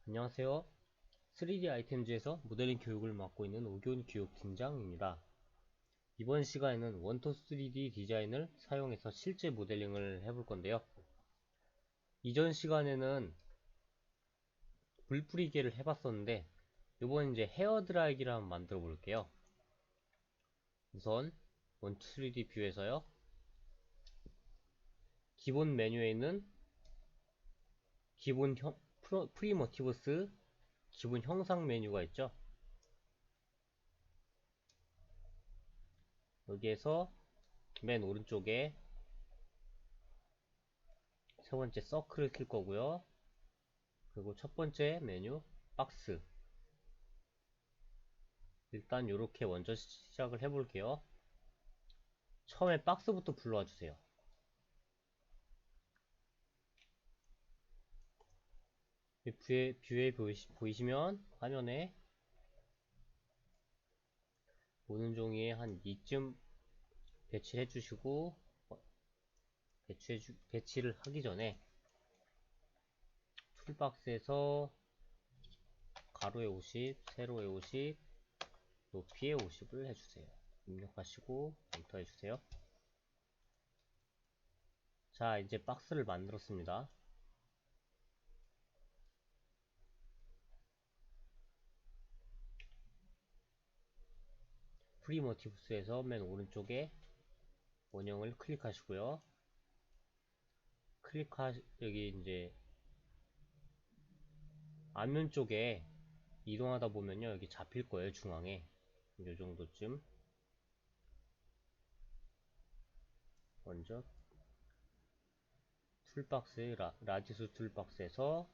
안녕하세요. 3D 아이템즈에서 모델링 교육을 맡고 있는 오교훈 교육팀장입니다. 이번 시간에는 원토 3D 디자인을 사용해서 실제 모델링을 해볼 건데요. 이전 시간에는 불 뿌리개를 해봤었는데 이번 이제 헤어 드라이기를 한번 만들어 볼게요. 우선 원토 3D 뷰에서요. 기본 메뉴에 있는 기본 프리모티브스 기본 형상 메뉴가 있죠. 여기에서 맨 오른쪽에 세 번째 서클을 킬 거고요. 그리고 첫 번째 메뉴 박스. 일단 요렇게 먼저 시작을 해볼게요. 처음에 박스부터 불러와 주세요. 뷰에 보이시면 화면에 모든 종이에 한 2쯤 배치를 해주시고 배치를 하기 전에 툴박스에서 가로에 50, 세로에 50, 높이에 50을 해주세요. 입력하시고 엔터 해주세요. 자, 이제 박스를 만들었습니다. 프리모티브스에서 맨 오른쪽에 원형을 클릭하시고요. 여기 이제 앞면 쪽에 이동하다 보면요, 여기 잡힐 거예요. 중앙에 요 정도쯤. 먼저 툴박스 라지수 툴박스에서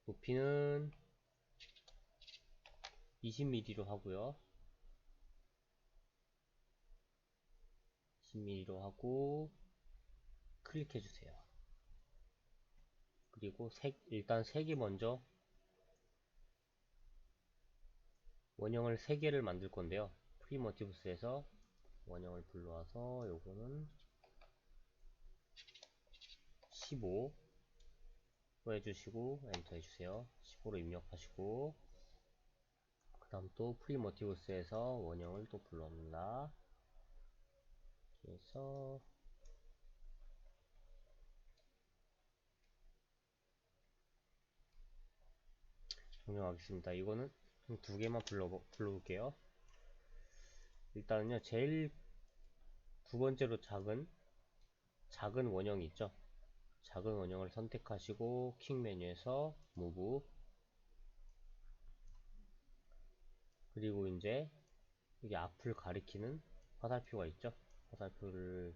높이는 20mm로 하고요. 20mm로 하고 클릭해 주세요. 그리고 일단 색이 먼저 원형을 3개를 만들 건데요. 프리모티브스에서 원형을 불러와서 요거는 15 해주시고 엔터 해주세요. 15로 입력하시고 그 다음 또 프리모티브스에서 원형을 또 불러옵니다. 그래서 정리하겠습니다. 이거는 두 개만 불러볼게요. 일단은요, 제일 두 번째로 작은 원형이 있죠. 작은 원형을 선택하시고 킥 메뉴에서 무브, 그리고 이제 여기 앞을 가리키는 화살표가 있죠. 화살표를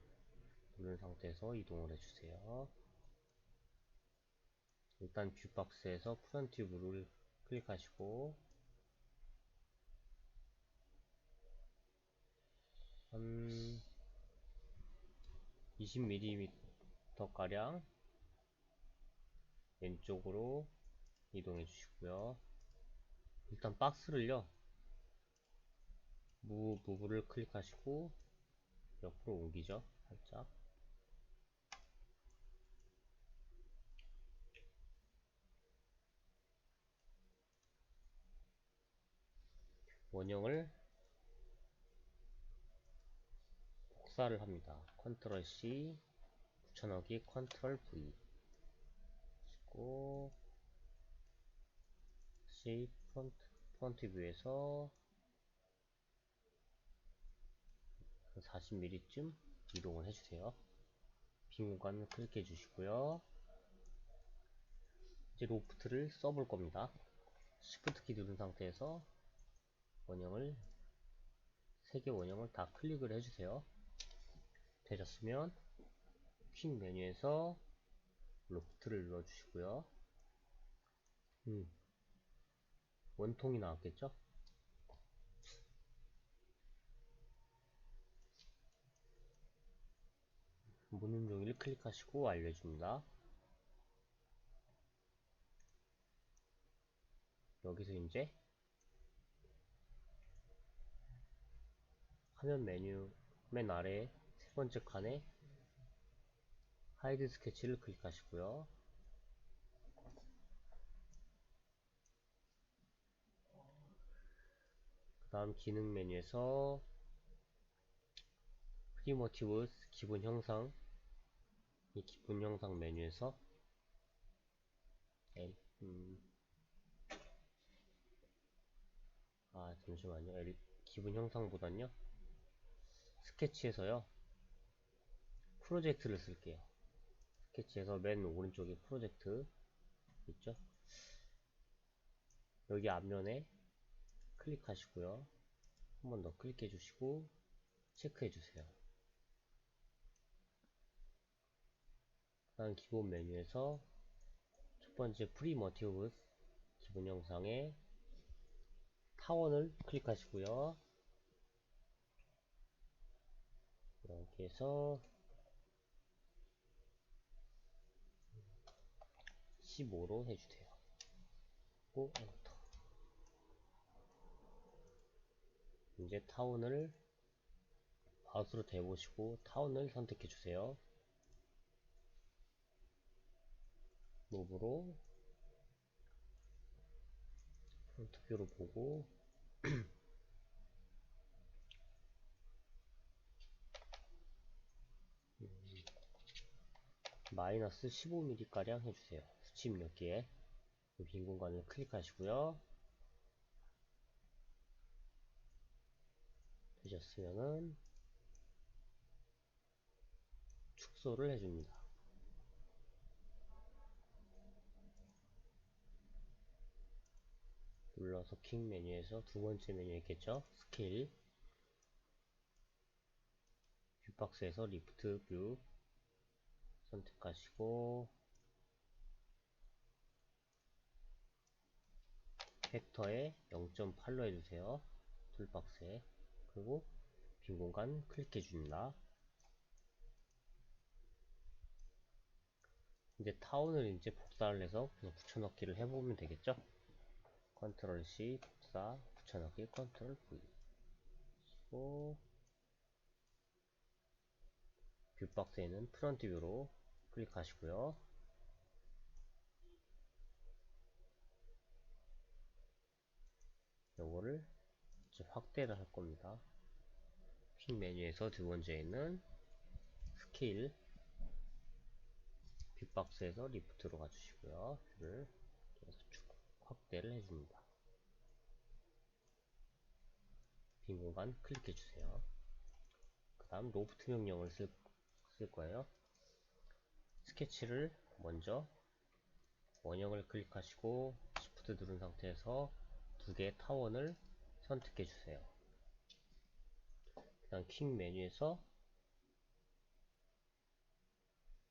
누른 상태에서 이동을 해주세요. 일단 뷰박스에서 프론트 뷰를 클릭하시고 한 20mm 가량 왼쪽으로 이동해 주시고요. 일단 박스를요, 무브를 클릭하시고 옆으로 옮기죠. 살짝 원형을 복사를 합니다. 컨트롤 C 붙여넣기 컨트롤 V 하시고 C 프론트 뷰에서 40mm쯤 이동을 해주세요. 빈 공간을 클릭해 주시고요. 이제 로프트를 써볼 겁니다. Shift 키 누른 상태에서 원형을 3개 원형을 다 클릭을 해주세요. 되셨으면 퀵 메뉴에서 로프트를 눌러주시고요. 원통이 나왔겠죠? 무는 종이를 클릭하시고 완료해줍니다. 여기서 이제 화면 메뉴 맨 아래 세 번째 칸에 하이드 스케치를 클릭하시고요. 다음 기능 메뉴에서 프리모티브 기본 형상, 이 기본 형상 메뉴에서 L, 잠시만요. 기본 형상보단요 스케치에서요 프로젝트를 쓸게요. 스케치에서 맨 오른쪽에 프로젝트 있죠? 여기 앞면에 클릭하시고요. 한 번 더 클릭해 주시고 체크해 주세요. 다음 기본 메뉴에서 첫 번째 프리모티브 기본 영상에 타원을 클릭하시고요. 이렇게 해서 15로 해주세요. 고 엔터. 이제 타원을 마우스로 대보시고 타원을 선택해 주세요. 무브로 프론트뷰로 보고 마이너스 15mm 가량 해주세요. 수치 입력기에 빈 공간을 클릭하시고요. 되셨으면은 축소를 해줍니다. 눌러서 킥 메뉴에서 두 번째 메뉴 있겠죠? 스케일 뷰박스에서 리프트 뷰 선택하시고 팩터에 0.8로 해주세요. 툴박스에. 그리고 빈 공간 클릭해 줍니다. 이제 타운을 이제 복사를 해서 그냥 붙여넣기를 해보면 되겠죠? 컨트롤 C 복사 붙여넣기 컨트롤 V 고 뷰박스에는 프런트 뷰로 클릭하시고요. 요거를 이제 확대를 할 겁니다. 픽 메뉴에서 두 번째에는 스케일 빅박스에서 리프트로 가주시고요. 뷰를 계속 쭉 확대를 해줍니다. 빈 공간 클릭해주세요. 그 다음 로프트 명령을 쓸 거예요. 스케치를 먼저 원형을 클릭하시고 Shift 누른 상태에서 두 개의 타원을 선택해주세요. 그 다음 퀵 메뉴에서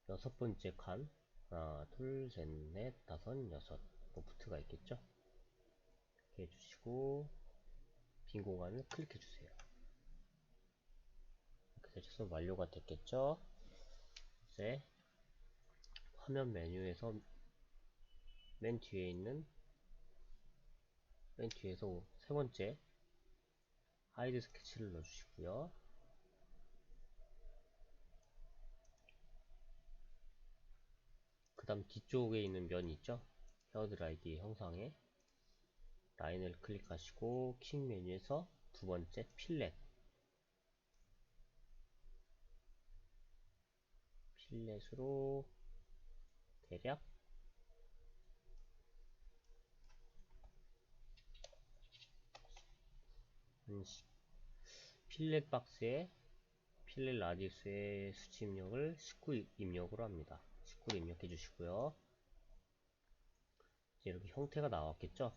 여섯 번째 칸 하나 둘 셋 넷 다섯 여섯 로프트가 있겠죠? 이렇게 해주시고 빈 공간을 클릭해주세요. 이렇게 되셔서 완료가 됐겠죠? 이제 화면 메뉴에서 맨 뒤에서 세 번째 하이드 스케치를 넣어주시고요. 그 다음 뒤쪽에 있는 면이 있죠? 헤어드라이기 형상에 라인을 클릭하시고 킥 메뉴에서 두 번째 필렛으로 대략 필렛 박스에 필렛 라디우스의 수치 입력을 19 입력으로 합니다. 19로 입력해 주시고요. 이제 이렇게 형태가 나왔겠죠?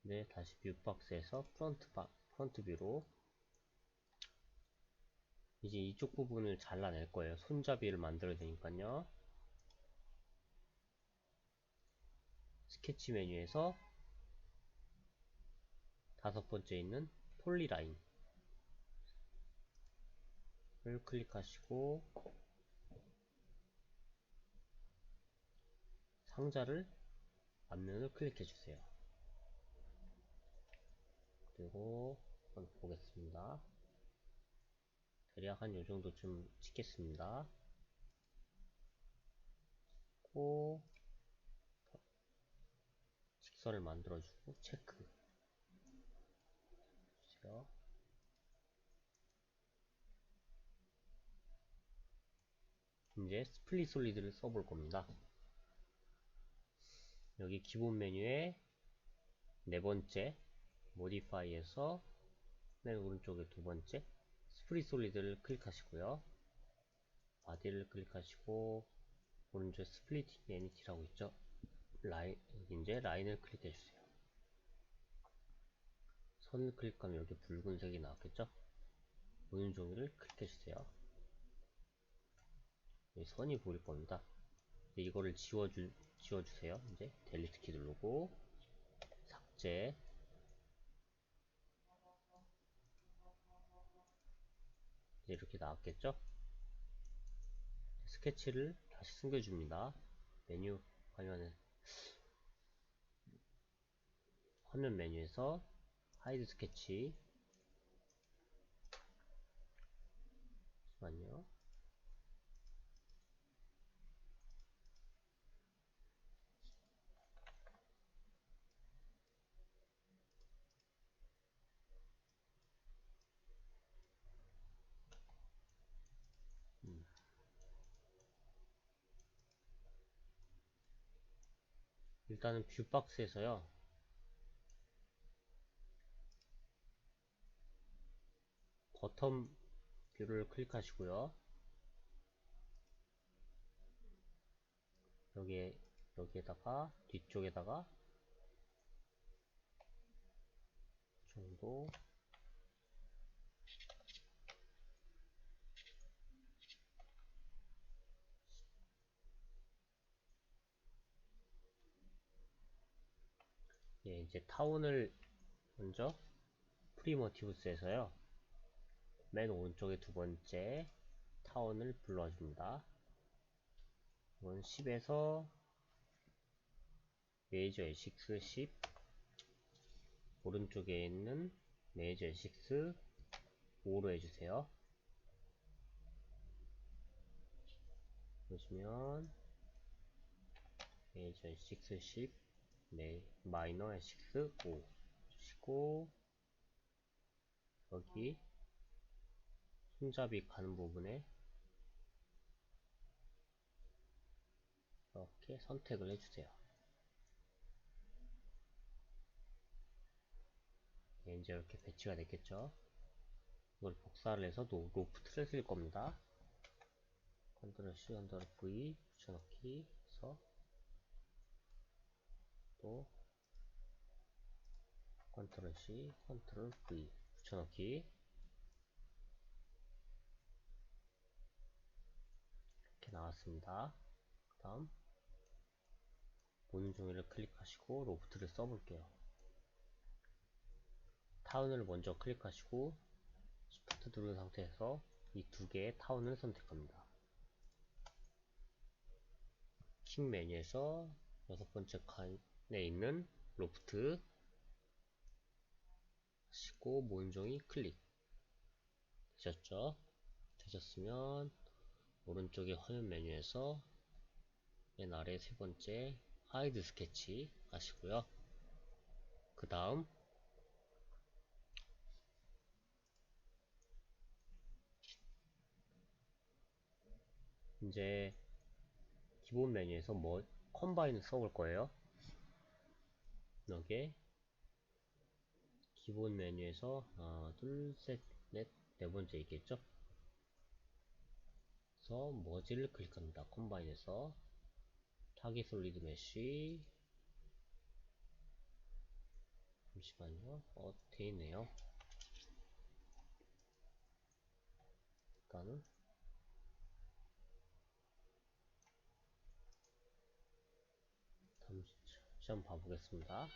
네, 다시 뷰 박스에서 프런트 뷰로 이제 이쪽 부분을 잘라낼 거예요. 손잡이를 만들어야 되니까요. 스케치 메뉴에서 다섯 번째 있는 폴리라인을 클릭하시고 상자를 앞면을 클릭해 주세요. 그리고 한번 보겠습니다. 대략 한 요정도쯤 찍겠습니다. 고 직선을 만들어주고 체크. 해주세요. 이제 스플릿 솔리드를 써볼 겁니다. 여기 기본 메뉴에 네 번째 모디파이에서 맨 오른쪽에 두 번째 스플릿 솔리드를 클릭하시고요. 바디를 클릭하시고 오른쪽 스플리팅 애니티라고 있죠. 이제 라인을 클릭해주세요. 선을 클릭하면 여기 붉은색이 나왔겠죠. 보는 종이를 클릭해주세요. 여기 선이 보일 겁니다. 이거를 지워주세요. 이제 델리트 키 누르고 삭제. 이제 이렇게 나왔겠죠. 스케치를 다시 숨겨줍니다. 메뉴 화면 메뉴에서 하이드 스케치. 잠시만요. 일단은 뷰박스에서요. 버텀 뷰를 클릭하시고요. 여기에다가 뒤쪽에다가 정도 이제 타운을 먼저 프리모티브스에서요. 맨 오른쪽에 두 번째 타운을 불러줍니다. 이건 10에서 메이저 L6 10 오른쪽에 있는 메이저 L6 5로 해주세요. 보시면 메이저 L6 10 마이너 L6 5 주시고 여기 손잡이 가는 부분에 이렇게 선택을 해주세요. 이제 이렇게 배치가 됐겠죠. 이걸 복사를 해서 로프트를 쓸 겁니다. 컨트롤 C, 컨트롤 V 붙여넣기 해서 또 컨트롤 C, 컨트롤 V 붙여넣기 이렇게 나왔습니다. 그 다음 보는 종이를 클릭하시고 로프트를 써볼게요. 타운을 먼저 클릭하시고 Shift 누른 상태에서 이 두 개의 타운을 선택합니다. 킥 메뉴에서 여섯 번째 칸에 있는 로프트 하시고 모음종이 클릭 되셨죠? 되셨으면 오른쪽에 화면 메뉴에서 맨 아래 세 번째 하이드 스케치 하시고요. 그 다음 이제 기본 메뉴에서 컴바인을 써볼 거예요. 여기에 기본 메뉴에서 하나, 둘, 셋, 넷, 네 번째 있겠죠? 그래서 머지를 클릭합니다. 컴바인에서 타깃 솔리드 메쉬 잠시만요. 되어있네요. 일단은 잠시 한번 봐보겠습니다.